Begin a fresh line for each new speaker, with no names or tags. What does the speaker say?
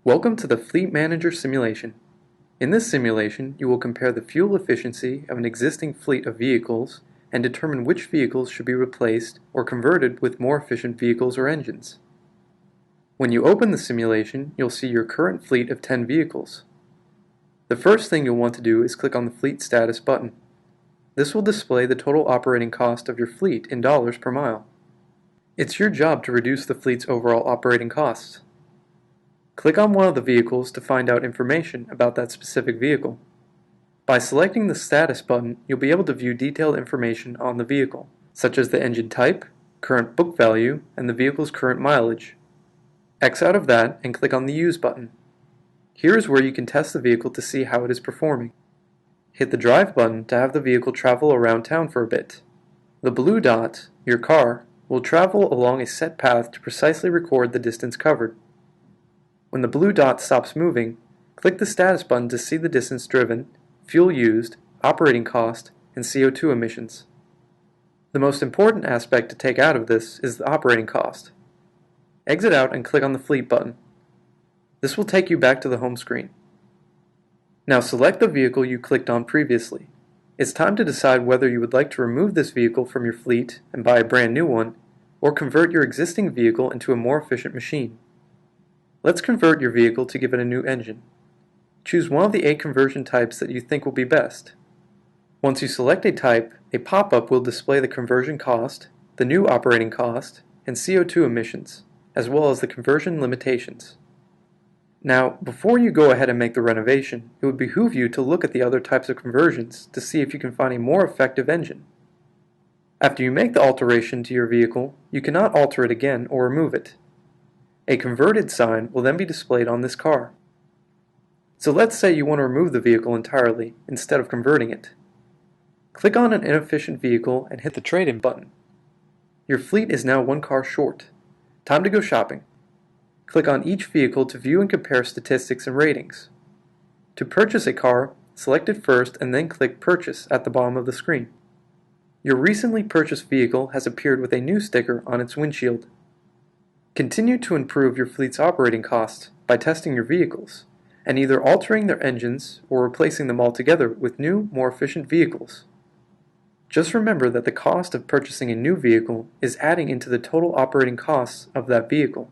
Welcome to the Fleet Manager simulation. In this simulation, you will compare the fuel efficiency of an existing fleet of vehicles and determine which vehicles should be replaced or converted with more efficient vehicles or engines. When you open the simulation, you'll see your current fleet of 10 vehicles. The first thing you'll want to do is click on the Fleet Status button. This will display the total operating cost of your fleet in dollars per mile. It's your job to reduce the fleet's overall operating costs. Click on one of the vehicles to find out information about that specific vehicle. By selecting the Status button, you'll be able to view detailed information on the vehicle, such as the engine type, current book value, and the vehicle's current mileage. X out of that and click on the Use button. Here is where you can test the vehicle to see how it is performing. Hit the Drive button to have the vehicle travel around town for a bit. The blue dot, your car, will travel along a set path to precisely record the distance covered. When the blue dot stops moving, click the Status button to see the distance driven, fuel used, operating cost, and CO2 emissions. The most important aspect to take out of this is the operating cost. Exit out and click on the Fleet button. This will take you back to the home screen. Now select the vehicle you clicked on previously. It's time to decide whether you would like to remove this vehicle from your fleet and buy a brand new one, or convert your existing vehicle into a more efficient machine. Let's convert your vehicle to give it a new engine. Choose one of the 8 conversion types that you think will be best. Once you select a type, a pop-up will display the conversion cost, the new operating cost, and CO2 emissions, as well as the conversion limitations. Now, before you go ahead and make the renovation, it would behoove you to look at the other types of conversions to see if you can find a more effective engine. After you make the alteration to your vehicle, you cannot alter it again or remove it. A converted sign will then be displayed on this car. So let's say you want to remove the vehicle entirely instead of converting it. Click on an inefficient vehicle and hit the Trade-in button. Your fleet is now 1 car short. Time to go shopping. Click on each vehicle to view and compare statistics and ratings. To purchase a car, select it first and then click Purchase at the bottom of the screen. Your recently purchased vehicle has appeared with a new sticker on its windshield. Continue to improve your fleet's operating costs by testing your vehicles and either altering their engines or replacing them altogether with new, more efficient vehicles. Just remember that the cost of purchasing a new vehicle is adding into the total operating costs of that vehicle.